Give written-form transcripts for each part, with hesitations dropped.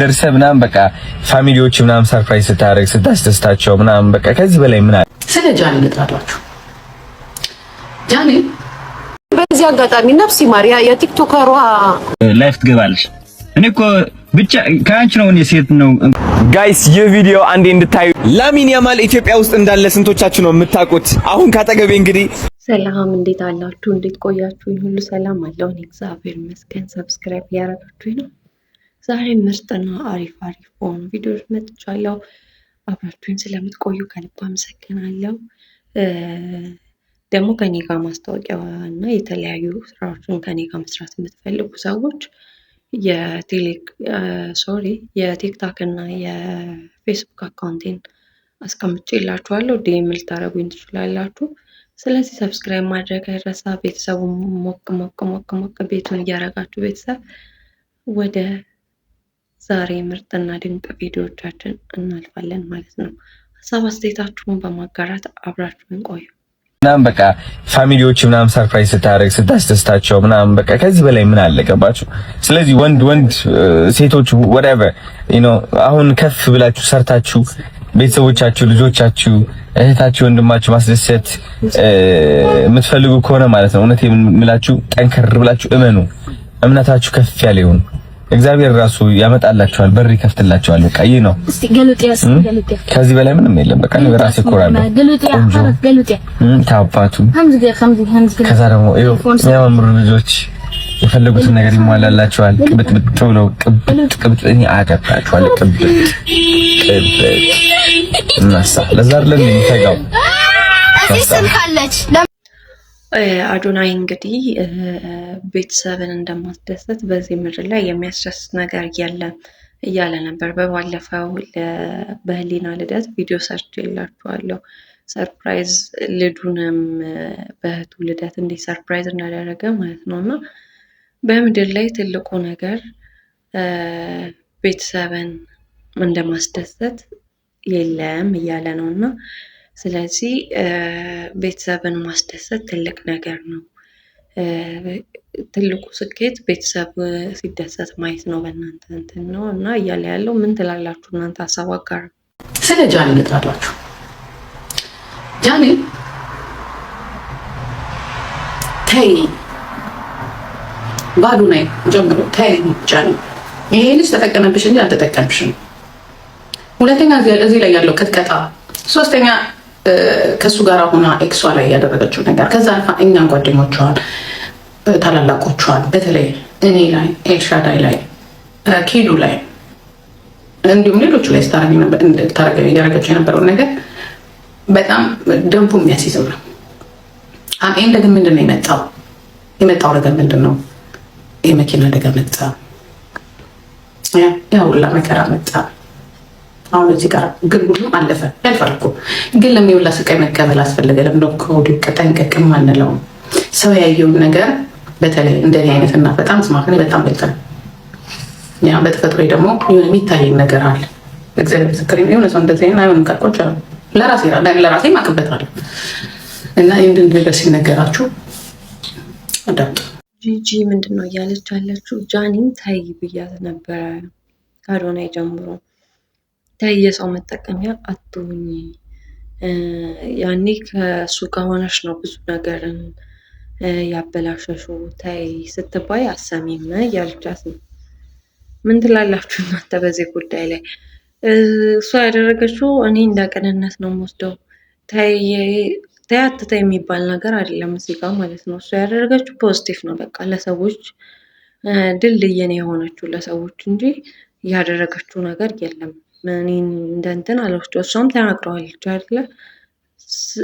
ደርሰ ምናምን በቃ ፋሚሊዎች ምናምን ሰርፕራይዝ ስታደርግ ስታስደስታቸው ምናምን በቃ ከዚህ በላይ ምን አለ? ስለ ጃኒ ልጥራላችሁ። ጃኒ በዚህ አጋጣሚ ነፍሲ ማሪያ የቲክቶከሯ ላይፍ ትገባለች። እኔ እኮ ብቻ ካንቺ ነው እኔ ሴት ነው። ጋይስ ይህ ቪዲዮ አንዴ እንድታዩ። ላሚን ያማል ኢትዮጵያ ውስጥ እንዳለ ስንቶቻችሁ ነው የምታውቁት? አሁን ካጠገቤ እንግዲህ ሰላም፣ እንዴት አላችሁ? እንዴት ቆያችሁ? ሁሉ ሰላም አለው። እኔ እግዚአብሔር ይመስገን። ሰብስክራይብ ያደረጋችሁኝ ነው። ዛሬ ምርጥና አሪፍ ሆኑ ቪዲዮዎች መጥቻለሁ። አብራችሁኝ ስለምትቆዩ ከልብ አመሰግናለሁ። ደግሞ ከኔ ጋር ማስታወቂያ እና የተለያዩ ስራዎችን ከኔ ጋር መስራት የምትፈልጉ ሰዎች የቲክታክ እና የፌስቡክ አካውንቴን አስቀምጬላችኋለሁ። ዲኤም ልታደርጉኝ ትችላላችሁ። ስለዚህ ሰብስክራይብ ማድረግ አይረሳ። ቤተሰቡ ሞቅ ቤቱን እያደረጋችሁ ቤተሰብ ወደ ዛሬ ምርጥና ድንቅ ቪዲዮዎቻችን እናልፋለን ማለት ነው። ሀሳብ አስተያየታችሁን በማጋራት አብራችሁን ቆዩ። ምናምን በቃ ፋሚሊዎች ምናምን ሰርፕራይዝ ስታደርግ ስታስደስታቸው ምናምን በቃ ከዚህ በላይ ምን አለ? ገባችሁ? ስለዚህ ወንድ ሴቶች whatever አሁን ከፍ ብላችሁ ሰርታችሁ ቤተሰቦቻችሁ፣ ልጆቻችሁ፣ እህታችሁ፣ ወንድማችሁ ማስደሰት የምትፈልጉ ከሆነ ማለት ነው እውነቴን የምላችሁ ጠንከር ብላችሁ እመኑ። እምነታችሁ ከፍ ያለ ይሁን። እግዚአብሔር ራሱ ያመጣላችኋል፣ በር ይከፍትላችኋል። በቃ ይሄ ነው። እስቲ ገሉጤ ከዚህ በላይ ምንም የለም። በቃ ነው ራሴ ኮራለሁ። ገሉጤ ታባቱ ከዛ ደግሞ የሚያምሩ ልጆች የፈለጉትን ነገር ይሟላላችኋል። ቅብጥብጥ ብለው ቅብጥ እኔ አገባችኋል። ቅብጥ እናሳ ለዛ አይደለም የሚተጋው አዶናይ እንግዲህ ቤተሰብን እንደማስደሰት በዚህ ምድር ላይ የሚያስደስት ነገር የለም እያለ ነበር። በባለፈው በህሊና ልደት ቪዲዮ ሰርቼላችኋለሁ። ሰርፕራይዝ ልዱንም በእህቱ ልደት እንዲህ ሰርፕራይዝ እንዳደረገ ማለት ነው። እና በምድር ላይ ትልቁ ነገር ቤተሰብን እንደማስደሰት የለም እያለ ነው እና ስለዚህ ቤተሰብን ማስደሰት ትልቅ ነገር ነው። ትልቁ ስኬት ቤተሰብ ሲደሰት ማየት ነው። በእናንተ እንትን ነው እና እያለ ያለው ምን ትላላችሁ እናንተ? ሀሳብ አጋሩ። ስለ ጃኒ ልጥራላችሁ። ጃኒ ተይ ባዶ ነኝ ጀምሮ ተይ ጃኒ፣ ይሄ ልጅ ተጠቀመብሽ እንጂ አልተጠቀምሽም። ሁለተኛ እዚህ ላይ ያለው ቅጥቀጣ፣ ሶስተኛ ከሱ ጋር ሆና ኤክሷ ላይ ያደረገችው ነገር፣ ከዛ እኛን ጓደኞቿን ታላላቆቿን በተለይ እኔ ላይ ኤልሻዳይ ላይ ኪዱ ላይ እንዲሁም ሌሎቹ ላይ ያደረገችው የነበረውን ነገር በጣም ደንቡ የሚያስይዘው ነው። ኤንድ ግን ምንድን ነው የመጣው ነገር ምንድን ነው? የመኪና አደጋ መጣ፣ ያ ሁላ መከራ መጣ። አሁን እዚህ ጋር ግን ሁሉም አለፈ ያልፋል እኮ። ግን ለሚውላ ስቃይ መቀበል አስፈለገ? ለምን ከወዲሁ ጠንቀቅም አንለው? ሰው ያየውን ነገር በተለይ እንደዚህ አይነትና በጣም ስማት ነው በጣም በልጠን ያ በተፈጥሮ ደግሞ የሚታይ ነገር አለ። እግዚአብሔር ምስክር የሆነ ሰው እንደዚህ አይሆንም ካልቆጭ ለራሴ ማቅበታለሁ እና ይህንን ነገር ሲነገራችሁ አዳምጡ። ጂጂ ምንድነው እያለች ያለችው? ጃኒን ታይ ብያት ነበረ ከአዶናይ ጀምሮ። ታይ የሰው መጠቀሚያ አትሁኝ። ያኔ ከሱ ከሆነሽ ነው ብዙ ነገርን ያበላሸሹ። ታይ ስትባይ አሰሚም እያለቻት ነው። ምን ትላላችሁ እናንተ በዚህ ጉዳይ ላይ? እሷ ያደረገችው እኔ እንደ ቅንነት ነው የምወስደው። ተያትታ የሚባል ነገር አይደለም እዚህ ጋር ማለት ነው። እሷ ያደረገችው ፖዚቲቭ ነው። በቃ ለሰዎች ድልድይ ነው የሆነችው ለሰዎች እንጂ ያደረገችው ነገር የለም። እኔ እንደ እንትን አልወስደው። እሷም ተናግረዋለች አይደለ?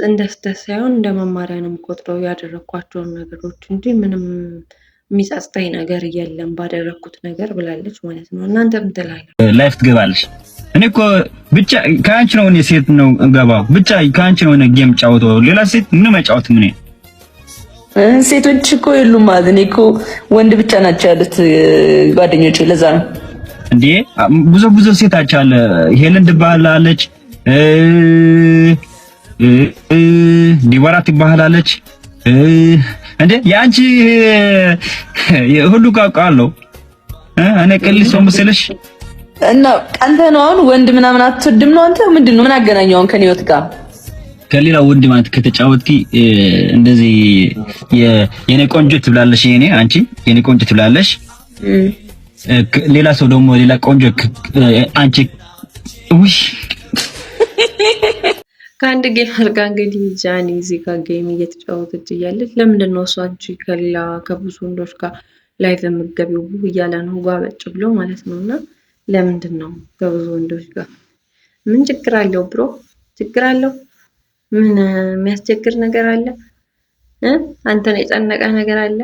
እንደ ስህተት ሳይሆን እንደ መማሪያ ነው የምቆጥረው ያደረኳቸውን ነገሮች እንጂ ምንም የሚጸጽተኝ ነገር የለም ባደረኩት ነገር ብላለች ማለት ነው። እናንተ ምን ትላላችሁ? ላይፍ ትገባለች። እኔ እኮ ብቻ ካንቺ ነው እኔ ሴት ነው እንገባው ብቻ ካንቺ ነው እኔ ጌም ጫወተው ሌላ ሴት ምንም አይጫወትም። እኔ ሴቶች እኮ የሉም ማለት እኔ እኮ ወንድ ብቻ ናቸው ያሉት ጓደኞቼ። ለዛ ነው እንዴ ብዙ ሴት አቻለ ሄለን ትባላለች፣ ዲባራት ትባላለች። እንዴ ያንቺ ሁሉ ቃቃለው እኔ ቀልሶ መስለሽ እና አንተ ነው አሁን ወንድ ምናምን አትወድም ነው አንተ? ምንድነው ምን አገናኘው አሁን ከኔ ህይወት ጋር? ከሌላ ወንድ ማለት ከተጫወትኪ እንደዚህ የኔ ቆንጆ ትብላለሽ፣ አንቺ የኔ ቆንጆ ትብላለሽ። ሌላ ሰው ደግሞ ሌላ ቆንጆ አንቺ ውይ ከአንድ ጌመር ጋር እንግዲህ ጃኒ እዚህ ጋር ጌም እየተጫወተች እያለች ለምንድን ነው እሷ አንቺ ከሌላ ከብዙ ወንዶች ጋር ላይ የምትገቢው እያለ ነው ጓበጭ ብሎ ማለት ነው። እና ለምንድን ነው ከብዙ ወንዶች ጋር ምን ችግር አለው ብሮ? ችግር አለው? ምን የሚያስቸግር ነገር አለ? አንተን የጨነቀ ነገር አለ?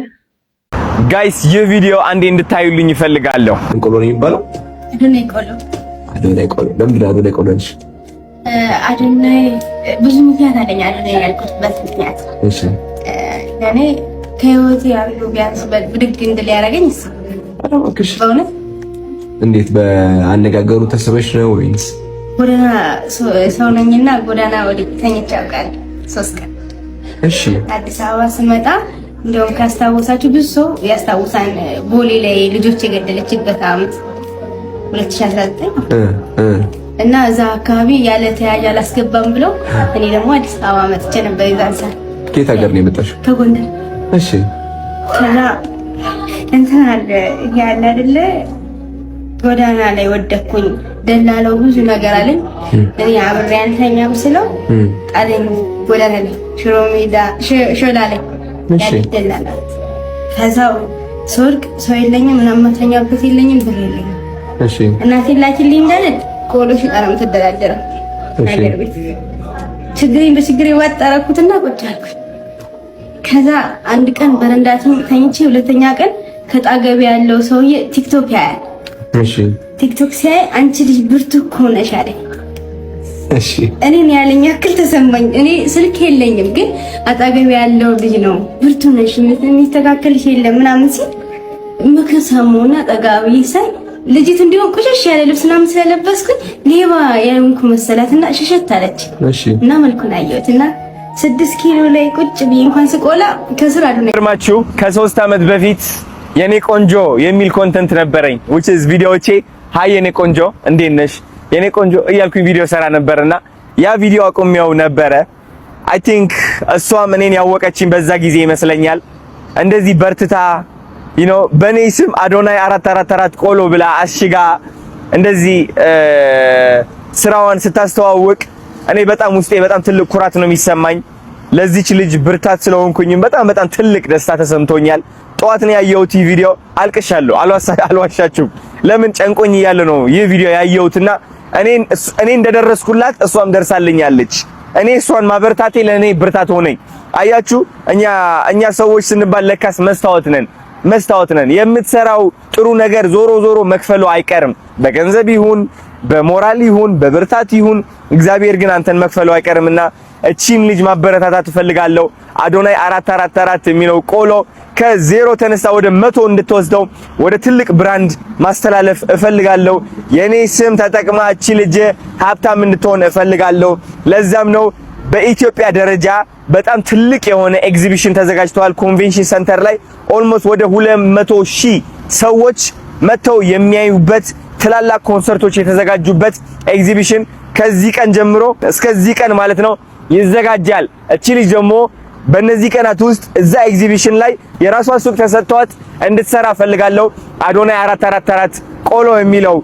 ጋይስ ይህ ቪዲዮ አንዴ እንድታዩልኝ ይፈልጋለሁ። እንቆሎ ነው የሚባለው? አዶናይ ቆሎ። አዶናይ ቆሎ። ለምንድን ነው አዶናይ ቆሎ ነሽ? አዶናይ ብዙ ምክንያት አለኝ አዶናይ ያልኩበት ምክንያት። እሺ ለኔ ከህይወቴ ያሉ ቢያንስ ብድግ እንድል ያደረገኝ እሱ። አረማክሽ በእውነት እንዴት በአነጋገሩ ተስበሽ ነው ወይስ? ጎዳና ሰው ነኝና ጎዳና ወዲህ ተኝቼ አውቃለሁ 3 ቀን። እሺ አዲስ አበባ ስመጣ እንደውም ካስታወሳችሁ ብዙ ሰው ያስታውሳን ቦሌ ላይ ልጆች የገደለችበት ዓመት 2019 እና እዛ አካባቢ ያለ ተያዥ አላስገባም ብለው እኔ ደግሞ አዲስ አበባ መጥቼ ነበር። ይዛን ሰዓት ከየት ሀገር ነው የመጣሽው? ከጎንደር። እሺ ከዛ እንትን አለ ያለ አይደለ ጎዳና ላይ ወደኩኝ። ደላለው ብዙ ነገር አለኝ። እኔ አብሬ አንተኛም ስለው ጣለኝ ጎዳና ላይ ሽሮ ሜዳ ሾላ ላይ ያደላላ። ከዛው ሶርቅ ሰው የለኝም ምናምን ማተኛበት የለኝም ብር የለኝም። እሺ እናቴ ላኪልኝ እንዳለች ቆሎሽ ጣራም ተደራደረ ነገር ቤት ችግሬን በችግሬ ዋጣራኩትና ቁጭ አልኩኝ። ከዛ አንድ ቀን በረንዳትን ተኝቼ ሁለተኛ ቀን ከጣገቢ ያለው ሰውዬ ቲክቶክ ያያል። እሺ ቲክቶክ ሲያይ አንቺ ልጅ ብርቱ እኮ ነሽ አለኝ። እሺ እኔን ያለኝ ያክል ተሰማኝ። እኔ ስልክ የለኝም ግን አጣገቢ ያለው ልጅ ነው ብርቱ ነሽ የሚስተካከልሽ የለም ምናምን ሲል ምክር ሰማሁና ጠጋቢ ሳይ ልጅት እንዲሆን ቁሽሽ ያለ ልብስ ምናምን ስለለበስኩኝ ሌባ ያንኩ መሰላትና ሸሸት አለች። እሺ እና መልኩን አየሁትና 6 ኪሎ ላይ ቁጭ ብዬ እንኳን ስቆላ ከስራ አዱነ ግርማችሁ ከ3 ዓመት በፊት የኔ ቆንጆ የሚል ኮንተንት ነበረኝ which is ቪዲዮዎቼ ሃይ የኔ ቆንጆ እንዴት ነሽ የኔ ቆንጆ እያልኩኝ ቪዲዮ ሰራ ነበርና ያ ቪዲዮ አቆሚያው ነበረ። አይ ቲንክ እሷም እኔን ያወቀችኝ በዛ ጊዜ ይመስለኛል። እንደዚህ በርትታ በኔ ስም አዶናይ 444 ቆሎ ብላ አሽጋ እንደዚህ ስራዋን ስታስተዋውቅ እኔ በጣም ውስጤ በጣም ትልቅ ኩራት ነው የሚሰማኝ። ለዚች ልጅ ብርታት ስለሆንኩኝም በጣም ትልቅ ደስታ ተሰምቶኛል። ጠዋት ነው ያየሁት ቪዲዮ አልቅሻለሁ፣ አልዋሻችሁም። ለምን ጨንቆኝ እያለ ነው ይህ ቪዲዮ ያየሁትና እኔ እንደደረስኩላት እሷም ደርሳልኛለች። እኔ እሷን ማበርታቴ ለኔ ብርታት ሆነኝ። አያችሁ እኛ ሰዎች ስንባል ለካስ መስታወት ነን። የምትሰራው ጥሩ ነገር ዞሮ ዞሮ መክፈሉ አይቀርም። በገንዘብ ይሁን በሞራል ይሁን በብርታት ይሁን እግዚአብሔር ግን አንተን መክፈሉ አይቀርምና እቺን ልጅ ማበረታታት እፈልጋለሁ። አዶናይ 444 የሚለው ቆሎ ከዜሮ ተነሳ ወደ 100 እንድትወስደው ወደ ትልቅ ብራንድ ማስተላለፍ እፈልጋለሁ። የኔ ስም ተጠቅማ እቺ ልጅ ሀብታም እንድትሆን እፈልጋለሁ። ለዛም ነው በኢትዮጵያ ደረጃ በጣም ትልቅ የሆነ ኤግዚቢሽን ተዘጋጅቷል። ኮንቬንሽን ሰንተር ላይ ኦልሞስት ወደ 200,000 ሰዎች መተው የሚያዩበት ትላልቅ ኮንሰርቶች የተዘጋጁበት ኤግዚቢሽን ከዚህ ቀን ጀምሮ እስከዚህ ቀን ማለት ነው ይዘጋጃል። እቺ ልጅ ደግሞ በእነዚህ ቀናት ውስጥ እዛ ኤግዚቢሽን ላይ የራሷ ሱቅ ተሰጥቷት እንድትሰራ ፈልጋለሁ። አዶናይ 444 ቆሎ የሚለው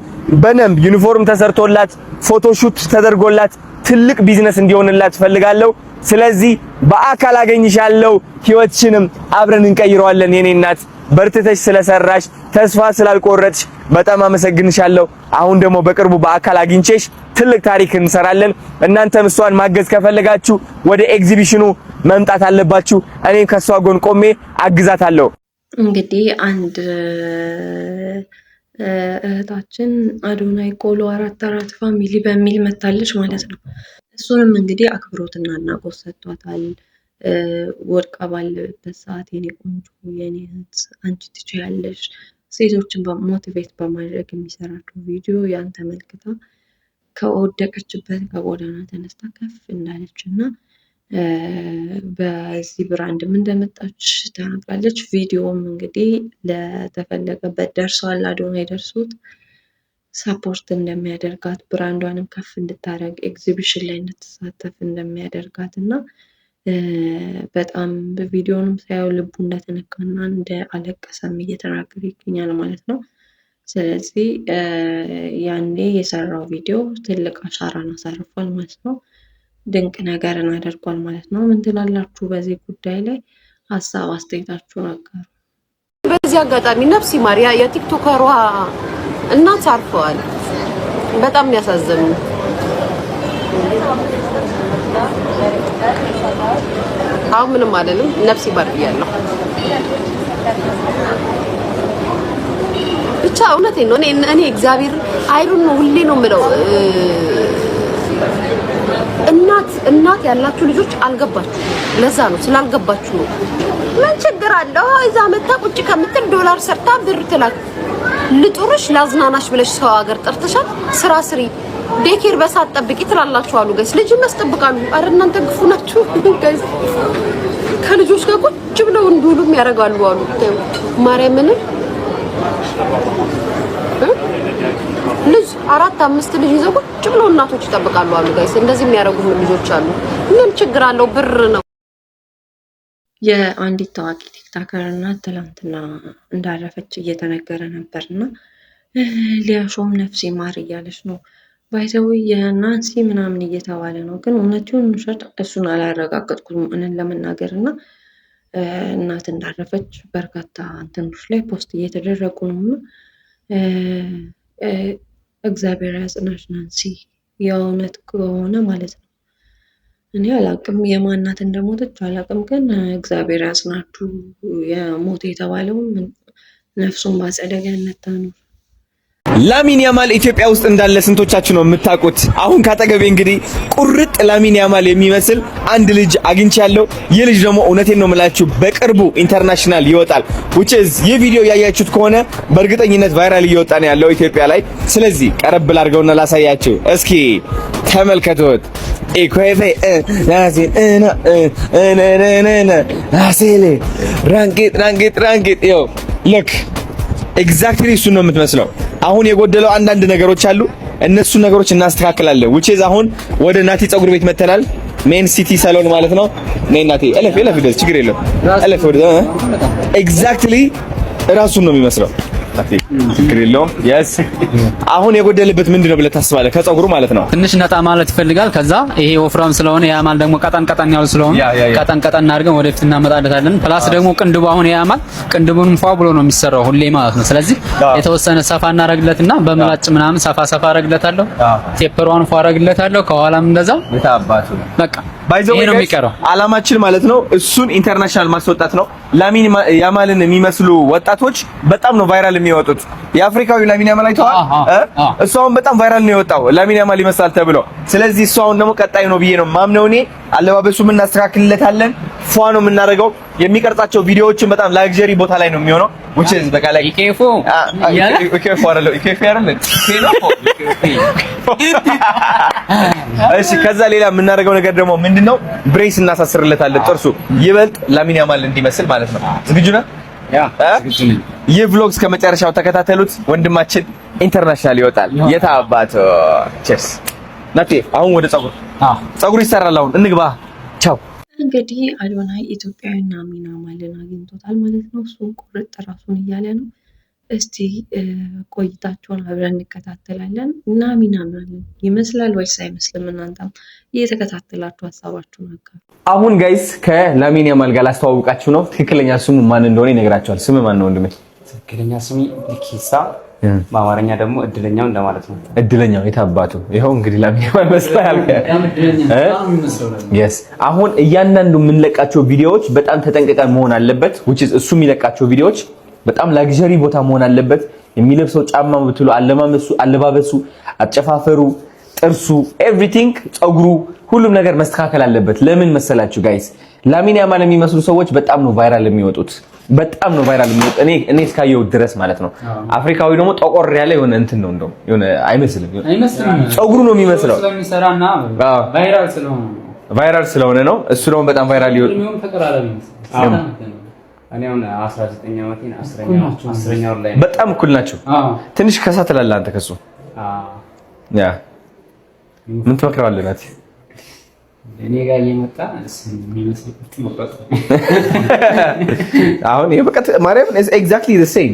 በደንብ ዩኒፎርም ተሰርቶላት ፎቶሹት ተደርጎላት ትልቅ ቢዝነስ እንዲሆንላት ፈልጋለሁ። ስለዚህ በአካል አገኝሻለሁ፣ ህይወትሽንም አብረን እንቀይረዋለን። የኔ እናት በርትተሽ ስለሰራሽ ተስፋ ስላልቆረጥሽ በጣም አመሰግንሻለሁ። አሁን ደግሞ በቅርቡ በአካል አግኝቼሽ ትልቅ ታሪክ እንሰራለን። እናንተም እሷን ማገዝ ከፈለጋችሁ ወደ ኤግዚቢሽኑ መምጣት አለባችሁ። እኔም ከሷ ጎን ቆሜ አግዛታለሁ። እንግዲህ አንድ እህታችን አዶናይ ቆሎ 444 ፋሚሊ በሚል መታለች ማለት ነው። እሱንም እንግዲህ አክብሮትና አድናቆት ሰጥቷታል። ወድቃ ባለበት ሰዓት የኔ ቆንጆ የኔ እህት አንቺ ትችያለሽ፣ ሴቶችን ሞቲቬት በማድረግ የሚሰራቸው ቪዲዮ ያን ተመልክታ ከወደቀችበት ከጎዳና ተነስታ ከፍ እንዳለች እና በዚህ ብራንድም እንደመጣች ተናግራለች። ቪዲዮም እንግዲህ ለተፈለገበት ደርሷል። አዶናይ ደርሶት ሰፖርት እንደሚያደርጋት ብራንዷንም ከፍ እንድታደርግ ኤግዚቢሽን ላይ እንድትሳተፍ እንደሚያደርጋት እና በጣም በቪዲዮንም ሳየው ልቡ እንደተነካና እንደ አለቀሰም እየተናገረ ይገኛል ማለት ነው። ስለዚህ ያኔ የሰራው ቪዲዮ ትልቅ አሻራን አሳርፏል ማለት ነው። ድንቅ ነገርን አድርጓል ማለት ነው። ምን ትላላችሁ በዚህ ጉዳይ ላይ? ሀሳብ አስተያየታችሁን አጋሩ። በዚህ አጋጣሚ ነፍስ ይማር የቲክቶከሯ እናት አርፈዋል። በጣም የሚያሳዝኑ አሁን ምንም አይደለም። ነፍስ ይማር ብያለሁ። ብቻ እውነቴን ነው። እኔ እግዚአብሔር አይሩን ነው ሁሌ ነው የምለው። እናት ያላችሁ ልጆች አልገባችሁ። ለዛ ነው ስላልገባችሁ ነው። ምን ችግር አለው? እዛ መታ ቁጭ ከምትል ዶላር ሰርታ ብር ትላክ ልጡርሽ ላዝናናሽ ብለሽ ሰው ሀገር ጠርተሻል። ስራ ስሪ፣ ዴኬር በሳት ጠብቂ ትላላችሁ አሉ ጋይስ። ልጅ ያስጠብቃሉ። አረ እናንተ ግፉ ናችሁ ጋይስ። ከልጆች ጋር ቁጭ ብለው እንዱሉም ያደርጋሉ አሉ ማርያምን። ልጅ 4-5 ልጅ ይዘው ቁጭ ብለው እናቶች ይጠብቃሉ አሉ ጋይስ። እንደዚህ የሚያደርጉ ልጆች አሉ። ምን ችግር አለው? ብር ነው። የአንዲት ታዋቂ ቲክቶከር እናት ትላንትና እንዳረፈች እየተነገረ ነበርና ሊያሾም ነፍስ ይማር እያለች ነው። ባይዘው የናንሲ ምናምን እየተባለ ነው፣ ግን እውነቱን ውሸት እሱን አላረጋገጥኩም እንን ለመናገርና እናት እንዳረፈች በርካታ እንትኖች ላይ ፖስት እየተደረጉ ነው። እግዚአብሔር ያጽናሽ ናንሲ፣ የእውነት ከሆነ ማለት ነው። እኔ አላቅም የማናት እንደሞተች አላቅም፣ ግን እግዚአብሔር ያጽናችሁ። የሞት የተባለው ነፍሱን በአጸደ ገነት ታኑር። ላሚን ያማል ኢትዮጵያ ውስጥ እንዳለ ስንቶቻችሁ ነው የምታውቁት? አሁን ካጠገቤ እንግዲህ ቁርጥ ላሚን ያማል የሚመስል አንድ ልጅ አግኝቻለሁ። ይህ ልጅ ደግሞ እውነቴን ነው የምላችሁ በቅርቡ ኢንተርናሽናል ይወጣል። ይህ ቪዲዮ ያያችሁት ከሆነ በእርግጠኝነት ቫይራል እየወጣ ነው ያለው ኢትዮጵያ ላይ። ስለዚህ ቀረብ ላድርገውና ላሳያችሁ። እስኪ ተመልከቱት። ኢኮይፌ ናሴሌ ራንጌጥ ይኸው ልክ ኤግዛክትሊ እሱን ነው የምትመስለው። አሁን የጎደለው አንዳንድ ነገሮች አሉ። እነሱ ነገሮች እናስተካክላለን። which አሁን ወደ ናቲ ፀጉር ቤት መተናል። ሜን ሲቲ ሳሎን ማለት ነው። ነይ ናቲ እለፍ ደስ ችግር የለም እለፍ ወደ ኤግዛክትሊ ራሱን ነው የሚመስለው። ችግር የለውም። yes አሁን የጎደለበት ምንድነው ብለህ ታስባለህ? ከፀጉሩ ማለት ነው ትንሽ ነጣ ማለት ይፈልጋል። ከዛ ይሄ ወፍራም ስለሆነ ያማል ደግሞ ቀጠን ያሉ ስለሆነ ቀጠን አድርገን ወደፊት እናመጣለታለን። ፕላስ ደግሞ ቅንድቡ አሁን ያማል ቅንድቡንም ፏ ብሎ ነው የሚሰራው ሁሌ ማለት ነው። ስለዚህ የተወሰነ ሰፋ እናረግለትና በምላጭ ምናምን ሰፋ አረግለታለሁ። ቴፐሯን ፏ አረግለታለሁ። ከኋላም እንደዛው የታባቱ በቃ ባይዘው ነው የሚቀረው። አላማችን ማለት ነው እሱን ኢንተርናሽናል ማስወጣት ነው። ላሚን ያማልን የሚመስሉ ወጣቶች በጣም ነው ቫይራል የሚወጡት። የአፍሪካዊ ላሚን ያማል አይተዋል። እሱ አሁን በጣም ቫይራል ነው የወጣው ላሚን ያማል ይመስላል ተብሎ። ስለዚህ እሱ አሁን ደግሞ ቀጣይ ነው ብዬ ነው ማምነው እኔ። አለባበሱም እናስተካክልለታለን፣ ፏ ነው የምናደርገው። የሚቀርጻቸው ቪዲዮዎችን በጣም ላግዠሪ ቦታ ላይ ነው የሚሆነው። which is በቃ ላይ ኢኬፎ አይደለም እሺ። ከዛ ሌላ የምናደርገው ነገር ደግሞ ምንድነው ብሬስ እናሳስርለታለን፣ ጥርሱ ይበልጥ ላሚን ያማል እንዲመስል ማለት ነው። ዝግጁ ነህ? ይህ ቭሎግ እስከ መጨረሻው ተከታተሉት። ወንድማችን ኢንተርናሽናል ይወጣል። የታባቶ ቸስ ናቲ። አሁን ወደ ፀጉር ይሰራል። አሁን እንግባ። ቻው። እንግዲህ አዶናይ ኢትዮጵያዊና ላሚን ያማልን አግኝቶታል ማለት ነው። እሱም ቁርጥ ራሱን እያለ ነው። እስቲ ቆይታቸውን አብረን እንከታተላለን። ላሚን ያማል ይመስላል ወይስ አይመስልም? እናንተም እየተከታተላችሁ ሀሳባችሁን አጋሩ። አሁን ጋይስ ከላሚን ያማል ጋር ላስተዋውቃችሁ ነው። ትክክለኛ ስሙ ማን እንደሆነ ይነግራችኋል። ስም ማን ነው ወንድሜ? ትክክለኛ ስሙ ሊኪሳ፣ በአማርኛ ደግሞ እድለኛው እንደማለት ነው። እድለኛው የታባቱ ይኸው እንግዲህ ላሚን ያማል መስላል። yes አሁን እያንዳንዱ የምንለቃቸው ቪዲዮዎች በጣም ተጠንቅቀን መሆን አለበት። which is እሱ የሚለቃቸው ቪዲዮዎች በጣም ላግዠሪ ቦታ መሆን አለበት። የሚለብሰው ጫማ ብትሉ አለባበሱ፣ አጨፋፈሩ፣ ጥርሱ፣ ኤቭሪቲንግ፣ ፀጉሩ፣ ሁሉም ነገር መስተካከል አለበት። ለምን መሰላችሁ ጋይስ? ላሚን ያማል የሚመስሉ ሰዎች በጣም ነው ቫይራል የሚወጡት። እኔ እስካየው ድረስ ማለት ነው። አፍሪካዊ ደግሞ ጠቆር ያለ የሆነ እንትን ነው እንደው የሆነ አይመስልም። ፀጉሩ ነው የሚመስለው ስለሚሰራና ቫይራል ስለሆነ ነው። እሱ ደግሞ በጣም ቫይራል ይወጣ። እኔ አሁን 19 ዓመቴን 10ኛው ላይ በጣም እኩል ናቸው። ትንሽ ከሳ ትላለህ አንተ ከሱ ያ ምን ትመክረዋለህ ናቲ? እኔ ጋር እየመጣ የሚመስል ቁርጥ መቁረጥ አሁን የበቀት ማርያም is exactly the same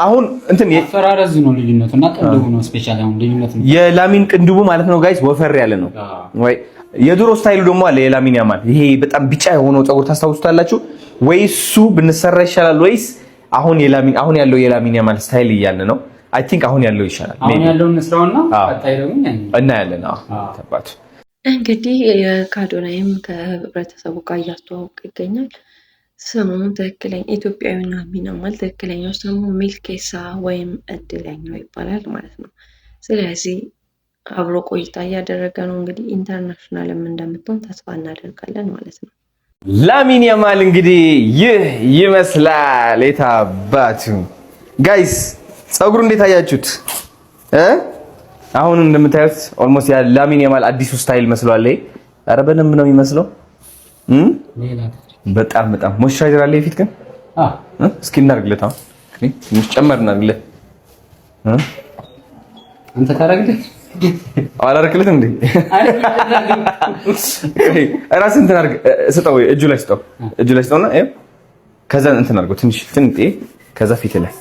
አሁን እንትን አፈራረዙ ነው ልዩነቱ እና ቅንድቡ ነው ስፔሻሊ አሁን ልዩነቱ የላሚን ቅንድቡ ማለት ነው ጋይስ ወፈር ያለ ነው ወይ የድሮ ስታይሉ ደግሞ አለ የላሚን ያማል ይሄ በጣም ቢጫ የሆነው ፀጉር ታስታውሱታላችሁ ወይስ እሱ ብንሰራ ይሻላል ወይስ አሁን ያለው የላሚን ያማል ስታይል እያለ ነው አይ ቲንክ አሁን ያለው ይሻላል አሁን ያለው እንስራውና ቀጣይ ደግሞ እናያለን ተባቱ እንግዲህ ከአዶናይም ከህብረተሰቡ ጋር እያስተዋወቀ ይገኛል። ስሙን ትክክለኛ ኢትዮጵያዊና ሚናማል ትክክለኛው ስሙ ሚልኬሳ ወይም እድለኛው ይባላል ማለት ነው። ስለዚህ አብሮ ቆይታ እያደረገ ነው። እንግዲህ ኢንተርናሽናልም እንደምትሆን ተስፋ እናደርጋለን ማለት ነው። ላሚን ያማል እንግዲህ ይህ ይመስላል። የታባቱ ጋይስ ፀጉሩ እንዴት አያችሁት? አሁን እንደምታዩት ኦልሞስት ያ ላሚን ያማል አዲሱ ስታይል መስሏል። ኧረ በደንብ ነው የሚመስለው። በጣም ሞይስቸራይዘር አለ የፊት ግን እስኪ እናርግለት። አሁን ትንሽ ጨመር እናርግለት። አንተ ታረግለት አላረክለት እንዴ? ራስህ እንትን አርግ ስጠው፣ እጁ ላይ ስጠውና ከዛ እንትን አርገው ትንሽ ከዛ ፊት ላይ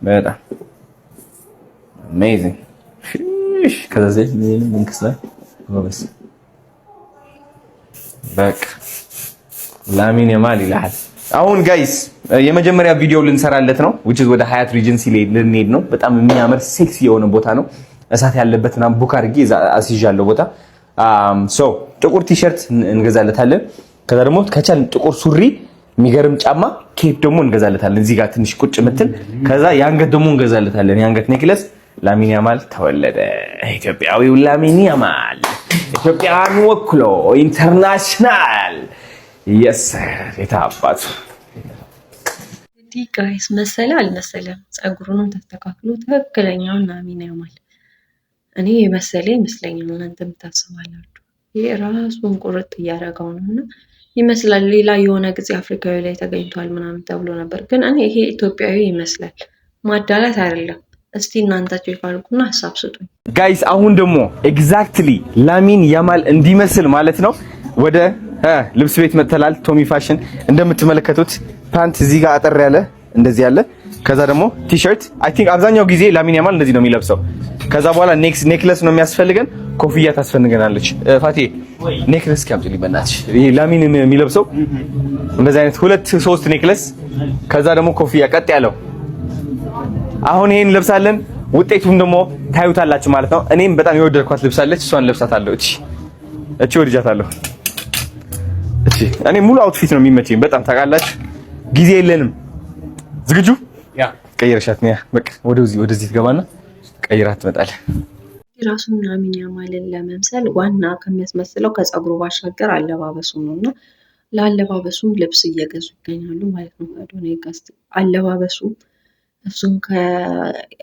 በጣም አሜዚንግ ከዛ ዘይት ምንክስ ላይ ወበስ በቃ ላሚን ያማል ይላል። አሁን ጋይስ የመጀመሪያ ቪዲዮ ልንሰራለት ነው which is ወደ ሀያት ሪጀንሲ ልንሄድ ነው። በጣም የሚያምር ሴክሲ የሆነ ቦታ ነው። እሳት ያለበትና ቡክ አድርጌ አስይዣለሁ ቦታ ሶ ጥቁር ቲሸርት እንገዛለታለን። ከዛ ደግሞ ከቻልን ጥቁር ሱሪ የሚገርም ጫማ ኬፕ ደግሞ እንገዛለታለን። እዚህ ጋር ትንሽ ቁጭ ምትል ከዛ የአንገት ደግሞ እንገዛለታለን። የአንገት ኔክለስ ላሚን ያማል ተወለደ። ኢትዮጵያዊው ላሚን ያማል ኢትዮጵያን ወክሎ ኢንተርናሽናል የስ የታባቱ እንግዲህ ጋይስ መሰለ አልመሰለም ፀጉሩንም ተስተካክሎ ትክክለኛውን ላሚን ያማል እኔ የመሰለ ይመስለኛል። እናንተም ታስባላችሁ? ይሄ ራሱን ቁርጥ እያደረገው ነውና ይመስላል። ሌላ የሆነ ጊዜ አፍሪካዊ ላይ ተገኝቷል ምናምን ተብሎ ነበር፣ ግን እኔ ይሄ ኢትዮጵያዊ ይመስላል። ማዳላት አይደለም። እስቲ እናንተ ቼክ አድርጉና ሐሳብ ስጡኝ ጋይስ። አሁን ደግሞ ኤግዛክትሊ ላሚን ያማል እንዲመስል ማለት ነው ወደ ልብስ ቤት መተላል። ቶሚ ፋሽን እንደምትመለከቱት ፓንት እዚህ ጋር አጠር ያለ እንደዚህ ያለ፣ ከዛ ደግሞ ቲሸርት። አይ ቲንክ አብዛኛው ጊዜ ላሚን ያማል እንደዚህ ነው የሚለብሰው። ከዛ በኋላ ኔክለስ ነው የሚያስፈልገን፣ ኮፍያ ታስፈልገናለች። ፋቴ ኔክለስ ካምጪልኝ በእናትሽ። ይሄ ላሚን የሚለብሰው እንደዚህ አይነት 2-3 ኔክለስ፣ ከዛ ደግሞ ኮፍያ ቀጥ ያለው። አሁን ይሄን ለብሳለን። ውጤቱን ደግሞ ታዩታላችሁ ማለት ነው። እኔም በጣም የወደድኳት ልብሳለች፣ እሷን ለብሳታለሁ። እቺ ወድጃታለሁ። እኔ ሙሉ አውትፊት ነው የሚመቸኝ በጣም ታውቃላችሁ። ጊዜ የለንም። ዝግጁ? ያ ቀይረሻት ነው። በቃ ወደዚህ ትገባና ቀይራት ትመጣለህ። ራሱን ላሚን ያማልን ለመምሰል ዋና ከሚያስመስለው ከፀጉሩ ባሻገር አለባበሱ ነውና ለአለባበሱም ልብስ እየገዙ ይገኛሉ ማለት ነው። አዶናይ ጋስት አለባበሱ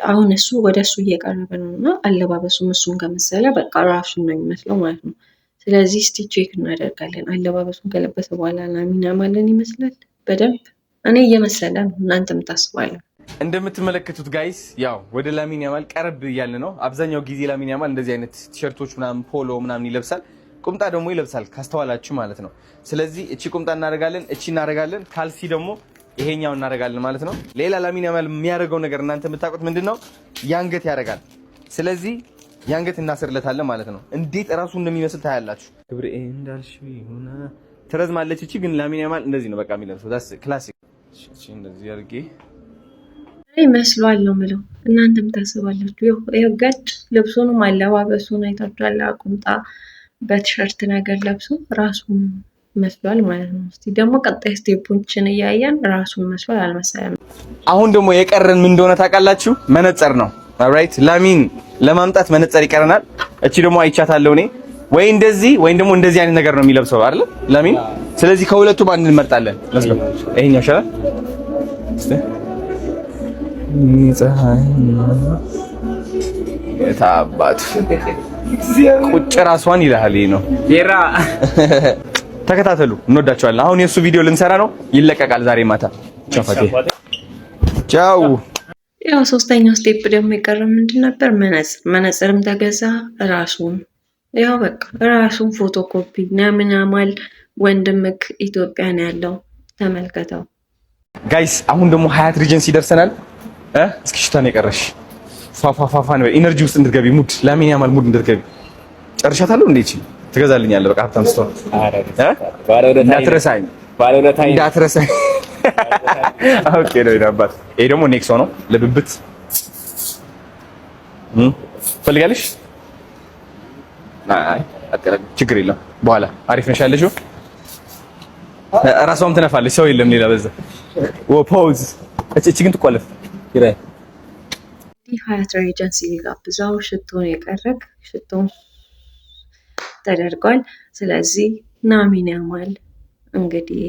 አሁን እሱ ወደ እሱ እየቀረበ ነውና አለባበሱም እሱን ከመሰለ በቃ ራሱን ነው የሚመስለው ማለት ነው። ስለዚህ እስቲ ቼክ እናደርጋለን። አለባበሱን ከለበሰ በኋላ ላሚን ያማልን ይመስላል በደንብ። እኔ እየመሰለ ነው፣ እናንተም ታስባላችሁ? እንደምትመለከቱት ጋይስ ያው ወደ ላሚን ያማል ቀረብ እያለ ነው። አብዛኛው ጊዜ ላሚን ያማል እንደዚህ አይነት ቲሸርቶች ምናምን ፖሎ ምናምን ይለብሳል። ቁምጣ ደግሞ ይለብሳል ካስተዋላችሁ ማለት ነው። ስለዚህ እቺ ቁምጣ እናደርጋለን፣ እቺ እናደርጋለን፣ ካልሲ ደግሞ ይሄኛው እናደርጋለን ማለት ነው። ሌላ ላሚን ያማል የሚያደርገው ነገር እናንተ የምታውቁት ምንድነው? ያንገት ያደርጋል። ስለዚህ ያንገት እናስርለታለን ማለት ነው። እንዴት እራሱ እንደሚመስል ታያላችሁ። ክብሬ እንዳልሽ ሆነ ትረዝማለች። እቺ ግን ላሚን ያማል እንደዚህ ነው በቃ የሚለብሰው። ዳስ ክላሲክ። እቺ እንደዚህ አድርጌ ይመስሏል ነው የምለው። እናንተም ታስባላችሁ? ይኸው ገድ ልብሱንም አለባበሱን አይታችኋል። ቁምጣ በቲሸርት ነገር ለብሶ ራሱን መስሏል ማለት ነው። እስቲ ደግሞ ቀጣይ ስቴፖችን እያየን ራሱን መስሏል አልመሰለም። አሁን ደግሞ የቀረን ምን እንደሆነ ታውቃላችሁ? መነጽር ነው። ኦልራይት ላሚን ለማምጣት መነጽር ይቀረናል። እቺ ደግሞ አይቻታለሁ እኔ ወይ እንደዚህ ወይ ደግሞ እንደዚህ አይነት ነገር ነው የሚለብሰው አይደል ላሚን። ስለዚህ ከሁለቱም አንድ እንመርጣለን። ለስሎ ይሄኛው ይሻላል። ፀሐይ የታባቱ ቁጭ ራሷን ይላል። ይሄ ነው ሄራ። ተከታተሉ፣ እንወዳቸዋለን። አሁን የሱ ቪዲዮ ልንሰራ ነው፣ ይለቀቃል ዛሬ ማታ። ቻው። ያው ሶስተኛው ስቴፕ ደግሞ የቀረ ምንድን ነበር? መነጽርም ተገዛ ራሱን ያው በቃ ራሱን ፎቶኮፒ ናምናማል ወንድምክ ኢትዮጵያ ነው ያለው ተመልከተው። ጋይስ አሁን ደግሞ ሀያት ሪጀንሲ ደርሰናል። እስኪ ሽታን የቀረሽ ፋፋፋፋን ኢነርጂ ውስጥ እንድትገቢ ሙድ ላሚን ያማል ሙድ እንድትገቢ ጨርሻታለሁ። እንዴት ትገዛልኛለህ? በቃ ሀብታም ስትሆን እንዳትረሳኝ እንዳትረሳኝ። ኦኬ ነው ይዳባት። ይሄ ደግሞ ኔክሶ ነው ለብብት ፈልጋለሽ? አይ አትቀረም፣ ችግር የለም። በኋላ አሪፍ ነሽ ያለሽው እራሷም ትነፋለች። ሰው የለም ሌላ በዛ ፖዝ እቺ ግን ትቆለፍ ይራይ ሀያት ሪጀንሲ ጋብዛው ሽቶን የቀረክ ሽቶን ተደርጓል። ስለዚህ ናሚን ያማል እንግዲህ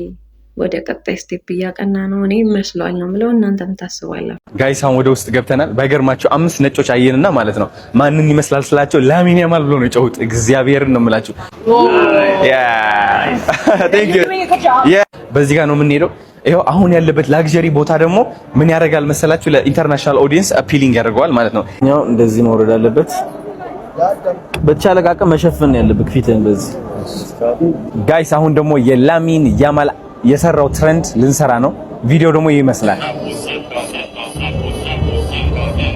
ወደ ቀጣይ ስቴፕ እያቀና ነው። እኔ መስሏል ነው የምለው፣ እናንተም ታስባላችሁ? ጋይስ አሁን ወደ ውስጥ ገብተናል። ባይገርማቸው 5 ነጮች አየንና ማለት ነው ማንን ይመስላል ስላቸው ላሚን ያማል ብሎ ነው የጨውት። እግዚአብሔርን ነው የምላችሁ። ቴንክ ዩ። በዚህ ጋር ነው የምንሄደው። ይሄው አሁን ያለበት ላግዠሪ ቦታ ደግሞ ምን ያደርጋል መሰላችሁ? ለኢንተርናሽናል ኦዲየንስ አፒሊንግ ያደርገዋል ማለት ነው። ያው እንደዚህ መውረድ አለበት። በተቻለ አቅም መሸፈን ያለበት ፊትን በዚህ። ጋይስ አሁን ደግሞ የላሚን ያማል የሰራው ትሬንድ ልንሰራ ነው። ቪዲዮ ደግሞ ይመስላል።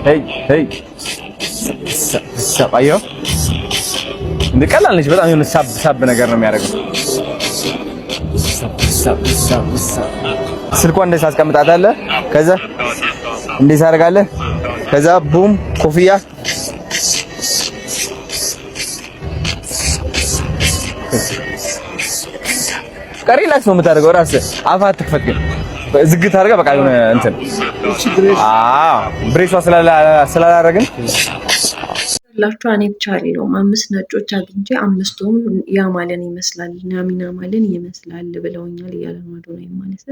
ሄይ ሰባዮ እንደቀላል ነች በጣም የሆነ ሳብ ነገር ነው የሚያደርገው። ስልኳን እንደዚህ አስቀምጣታለህ። ከዛ እንደዚህ አደርጋለህ። ከዛ ቡም ኮፍያ ሪላክስ ነው የምታደርገው። ራስህ አፋ አትክፈት፣ ግን ዝግት አድርገህ በቃ የሆነ እንትን ብሬሷ ስላላረግን ላችሁ እኔ ብቻ አይደለም 5 ነጮች አግኝቼ 5ቱም ያማልን ይመስላል ናሚን ያማልን ይመስላል ብለውኛል እያለ ነው አዶናይ ማለት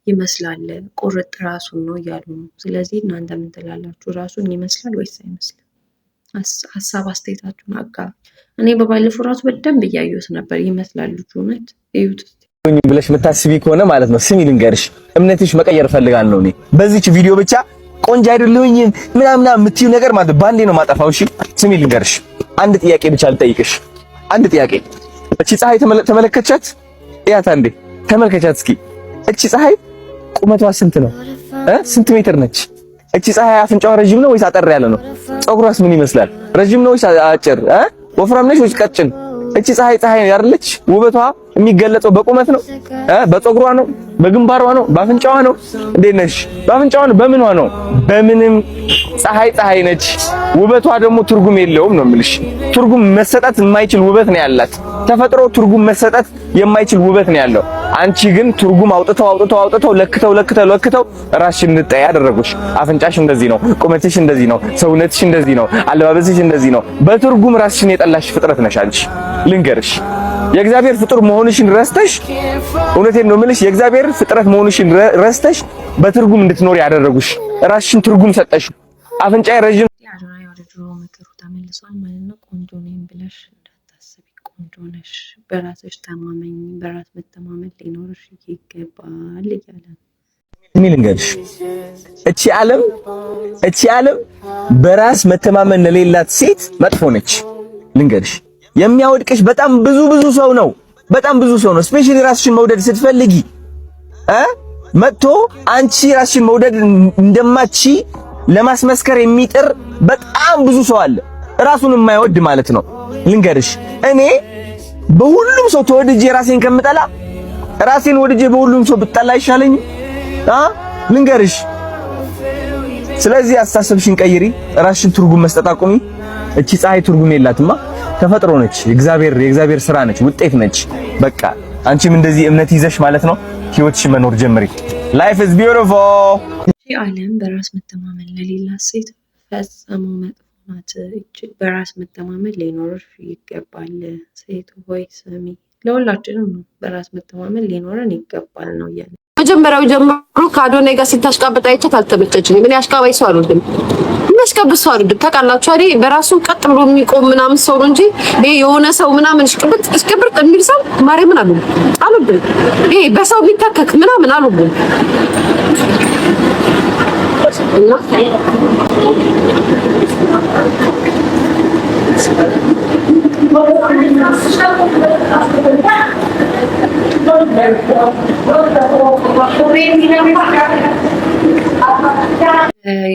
ይመስላል ቁርጥ ራሱን ነው እያሉ ነው። ስለዚህ እናንተ ምን ትላላችሁ? ራሱን ይመስላል ወይስ አይመስልም? ሀሳብ አስተያየታችሁን አጋሩ። እኔ በባለፈው ራሱ በደንብ እያየሁት ነበር። ይመስላል ልጁ እውነት እዩት ብለሽ የምታስቢ ከሆነ ማለት ነው ስሚ ልንገርሽ፣ እምነትሽ መቀየር እፈልጋለሁ። እኔ በዚህች ቪዲዮ ብቻ ቆንጆ አይደለሁኝም ምናምን የምትይው ነገር ማለት ባንዴ ነው ማጠፋው። እሺ ስሚ ልንገርሽ፣ አንድ ጥያቄ ብቻ ልጠይቅሽ። አንድ ጥያቄ። እቺ ፀሐይ ተመለከቻት? እያት አንዴ ተመልከቻት እስኪ። እቺ ፀሐይ ቁመቷ ስንት ነው? ስንት ሜትር ነች? እቺ ፀሐይ አፍንጫዋ ረጅም ነው ወይስ አጠር ያለ ነው? ፀጉሯስ ምን ይመስላል? ረጅም ነው ወይስ አጭር? ወፍራም ነች ወይስ ቀጭን? እቺ ፀሐይ አይደለች? ውበቷ የሚገለጸው በቁመት ነው? በፀጉሯ ነው? በግንባሯ ነው? በአፍንጫዋ ነው? እንዴት ነሽ? በአፍንጫዋ ነው? በምኗ ነው? በምንም። ፀሐይ ነች። ውበቷ ደግሞ ትርጉም የለውም ነው የምልሽ። ትርጉም መሰጠት የማይችል ውበት ነው ያላት። ተፈጥሮ ትርጉም መሰጠት የማይችል ውበት ነው ያለው። አንቺ ግን ትርጉም አውጥተው ለክተው ራስሽን እንድታይ ያደረጉሽ። አፍንጫሽ እንደዚህ ነው፣ ቁመትሽ እንደዚህ ነው፣ ሰውነትሽ እንደዚህ ነው፣ አለባበስሽ እንደዚህ ነው። በትርጉም ራስሽን የጠላሽ ፍጥረት ነሽ አንቺ። ልንገርሽ የእግዚአብሔር ፍጡር መሆንሽን ረስተሽ፣ እውነቴን ነው የምልሽ፣ የእግዚአብሔር ፍጥረት መሆንሽን ረስተሽ በትርጉም እንድትኖር ያደረጉሽ። ራስሽን ትርጉም ሰጠሽ። አፍንጫዬ ረጅም አዶናይ ወደ ድሮ ምክሩ ተመልሷል ማለት ነው። ቆንጆ ነኝ ብለሽ እንዳታስቢ፣ ቆንጆ ነሽ፣ በራስሽ ተማመኝ፣ በራስ መተማመን ሊኖርሽ ይገባል እያለ ነው። እኔ ልንገርሽ እቺ ዓለም በራስ መተማመን ለሌላት ሴት መጥፎ ነች። ልንገርሽ የሚያወድቅሽ በጣም ብዙ ሰው ነው። በጣም ብዙ ሰው ነው። ስፔሻሊ ራስሽን መውደድ ስትፈልጊ መጥቶ አንቺ ራስሽን መውደድ እንደማቺ ለማስመስከር የሚጥር በጣም ብዙ ሰው አለ፣ ራሱን የማይወድ ማለት ነው። ልንገርሽ እኔ በሁሉም ሰው ተወድጄ ራሴን ከምጠላ ራሴን ወድጄ በሁሉም ሰው ብጠላ አይሻለኝ? ልንገርሽ። ስለዚህ አስተሳሰብሽን ቀይሪ፣ ራስሽን ትርጉም መስጠት አቁሚ። እቺ ፀሐይ ትርጉም የላትማ፣ ተፈጥሮ ነች፣ የእግዚአብሔር ስራ ነች፣ ውጤት ነች። በቃ አንቺም እንደዚህ እምነት ይዘሽ ማለት ነው ህይወትሽን መኖር ጀምሪ። ላይፍ ኢዝ ቢዩቲፉል። ዓለም በራስ መተማመን ለሌላት ሴት ፈጽሞ መጥፎ ናት። በራስ መተማመን ሊኖርሽ ይገባል። ሴት ሆይ ስሚ፣ ለሁላችንም ነው በራስ መተማመን ሊኖረን ይገባል ነው እያለ መጀመሪያው ጀምሮ ከአዶናይ ጋር ሲታሽቃበጥ አይቻት አልተመቸችኝም። እኔ አሽቃባይ ሰው አልወድም፣ የሚያሽቃብጥ ሰው አልወድም። ታውቃላችሁ አይደል? በራሱ ቀጥ ብሎ የሚቆም ምናምን ሰው ነው እንጂ ይሄ የሆነ ሰው ምናምን ሽቅብጥ የሚል ሰው ማርያምን አልወድም። ይሄ በሰው የሚታከክ ምናምን አልወድም።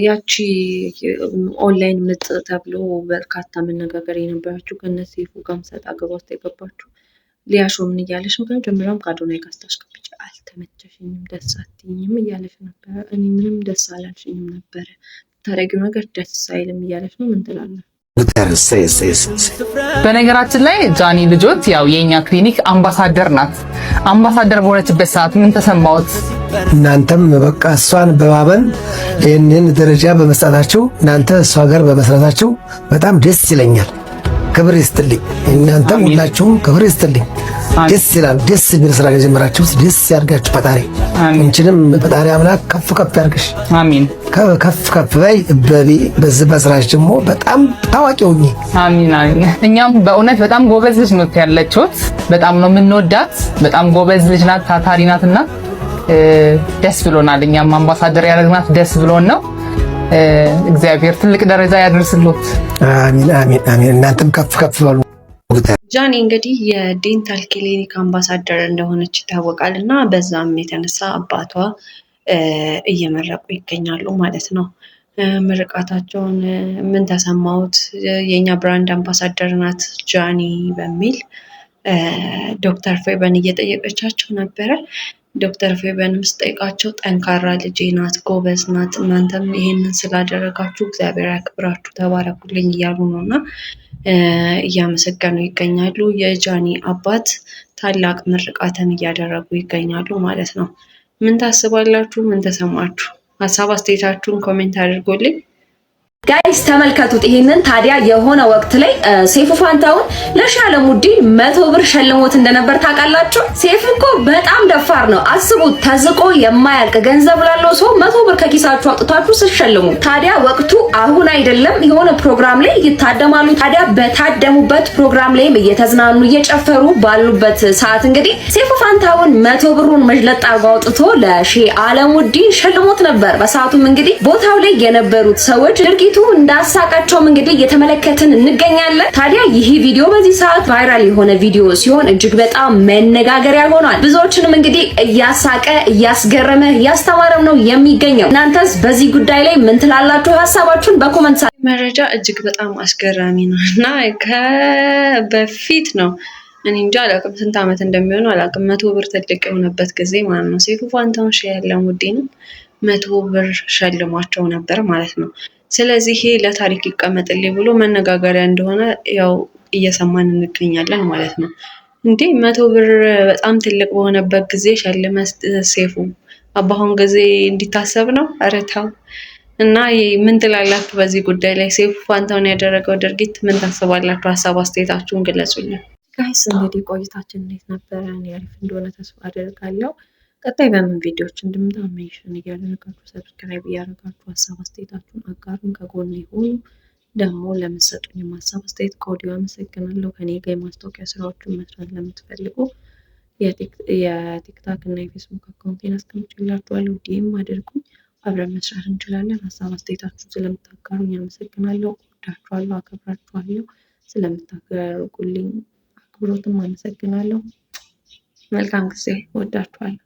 ያቺ ኦንላይን ምጥ ተብሎ በርካታ መነጋገር የነበረችው ከነሱ ሰይፉ ጋር ሰጣ ገባ ውስጥ የገባችው ሊያሾ ምን እያለች ነው? ከመጀመሪያውም ከአዶናይ ጋር ስታሽቀብጭ አልተመቸሽኝም፣ ደስ አትይኝም እያለች ነበረ። እኔ ምንም ደስ አላልሽኝም ነበረ፣ ታረጊው ነገር ደስ አይልም እያለች ነው። ምን ትላለህ? በነገራችን ላይ ጃኒ ልጆት ያው የኛ ክሊኒክ አምባሳደር ናት። አምባሳደር በሆነችበት ሰዓት ምን ተሰማዎት? እናንተም በቃ እሷን በማመን ይህንን ደረጃ በመስጣታችሁ እናንተ እሷ ጋር በመስራታችሁ በጣም ደስ ይለኛል። ክብር ይስጥልኝ። እናንተም ሁላችሁም ክብር ይስጥልኝ። ደስ ይላል። ደስ የሚል ስራ ከጀመራችሁ ደስ ያርጋችሁ ፈጣሪ። እንችንም ፈጣሪ አምላክ ከፍ ከፍ ያርግሽ። አሜን። ከፍ ከፍ በይ በዚህ በስራሽ ደግሞ በጣም ታዋቂ ሁኚ። አሜን አሜን። እኛም በእውነት በጣም ጎበዝ ልጅ ነው ያለችሁት። በጣም ነው የምንወዳት። በጣም ጎበዝ ልጅ ናት፣ ታታሪ ናትና ደስ ብሎናል። እኛም አምባሳደር ያደረግናት ደስ ብሎን ነው። እግዚአብሔር ትልቅ ደረጃ ያደርስልዎት። አሜን አሜን አሜን። እናንተም ከፍ ከፍ በሉ። ጃኒ እንግዲህ የዴንታል ክሊኒክ አምባሳደር እንደሆነች ይታወቃል እና በዛም የተነሳ አባቷ እየመረቁ ይገኛሉ ማለት ነው። ምርቃታቸውን ምን ተሰማዎት? የኛ ብራንድ አምባሳደር ናት ጃኒ በሚል ዶክተር ፌበን እየጠየቀቻቸው ነበረ። ዶክተር ፌበንም ስጠይቃቸው ጠንካራ ልጄ ናት፣ ጎበዝ ናት፣ እናንተም ይሄንን ስላደረጋችሁ እግዚአብሔር ያክብራችሁ፣ ተባረኩልኝ እያሉ ነው እና እያመሰገኑ ይገኛሉ። የጃኒ አባት ታላቅ ምርቃትን እያደረጉ ይገኛሉ ማለት ነው። ምን ታስባላችሁ? ምን ተሰማችሁ? ሀሳብ አስተያየታችሁን ኮሜንት አድርጎልኝ። ጋይስ ተመልከቱት ይሄንን። ታዲያ የሆነ ወቅት ላይ ሰይፉ ፋንታሁን ለሻለሙዲን 100 ብር ሸልሞት እንደነበር ታውቃላችሁ። ሰይፉ እኮ በጣም ደፋር ነው። አስቡት፣ ተዝቆ የማያልቅ ገንዘብ ላለው ሰው 100 ብር ከኪሳችሁ አውጥታችሁ ስትሸልሙ። ታዲያ ወቅቱ አሁን አይደለም፣ የሆነ ፕሮግራም ላይ ይታደማሉ። ታዲያ በታደሙበት ፕሮግራም ላይም እየተዝናኑ እየጨፈሩ ባሉበት ሰዓት እንግዲህ ሰይፉ ፋንታሁን 100 ብሩን መጅለጥ አርጎ አውጥቶ ለሼህ አለሙዲን ሸልሞት ነበር። በሰዓቱም እንግዲህ ቦታው ላይ የነበሩት ሰዎች ድርጊቱ እንዳሳቃቸውም እንግዲህ እየተመለከትን እንገኛለን። ታዲያ ይህ ቪዲዮ በዚህ ሰዓት ቫይራል የሆነ ቪዲዮ ሲሆን እጅግ በጣም መነጋገሪያ ሆኗል። ብዙዎችንም እንግዲህ እያሳቀ እያስገረመ እያስተማረም ነው የሚገኘው። እናንተስ በዚህ ጉዳይ ላይ ምን ትላላችሁ? ሀሳባችሁን በኮመንት መረጃ እጅግ በጣም አስገራሚ ነው እና በፊት ነው እኔ እንጃ አላውቅም ስንት ዓመት እንደሚሆነው አላውቅም። 100 ብር ትልቅ የሆነበት ጊዜ ማለት ነው። ሰይፉ ፋንታሁን ሼህ አለሙዲንም 100 ብር ሸልሟቸው ነበር ማለት ነው። ስለዚህ ይሄ ለታሪክ ይቀመጥልኝ ብሎ መነጋገሪያ እንደሆነ ያው እየሰማን እንገኛለን ማለት ነው። እንዴ 100 ብር በጣም ትልቅ በሆነበት ጊዜ ሸልመ ሰይፉ አባሁን ጊዜ እንዲታሰብ ነው። ኧረ ተው። እና ምን ትላላችሁ በዚህ ጉዳይ ላይ? ሰይፉ ፋንታሁን ያደረገው ድርጊት ምን ታስባላችሁ? ሀሳብ አስተያየታችሁን ግለጹልኝ። ጋይስ እንግዲህ ቆይታችን እንዴት ነበረ? እኔ አሪፍ እንደሆነ ተስፋ አደርጋለሁ። ቀጣይ በምን ቪዲዮዎች እንደምታ ሜንሽን እያደረጋችሁ ሰብስክራይብ እያደረጋችሁ ሀሳብ አስተያየታችሁን አጋሩን፣ ከጎን ይሁኑ። ደግሞ ለምትሰጡኝ ሀሳብ አስተያየት ከወዲሁ አመሰግናለሁ። ከኔ ጋር የማስታወቂያ ስራዎችን መስራት ለምትፈልጉ የቲክታክ እና የፌስቡክ አካውንቴን አስቀምጬላችኋለሁ። ዲኤም አድርጉኝ፣ አብረን መስራት እንችላለን። ሀሳብ አስተያየታችሁን ስለምታጋሩኝ አመሰግናለሁ። እወዳችኋለሁ፣ አከብራችኋለሁ። ስለምታደርጉልኝ አክብሮትም አመሰግናለሁ። መልካም ጊዜ። እወዳችኋለሁ።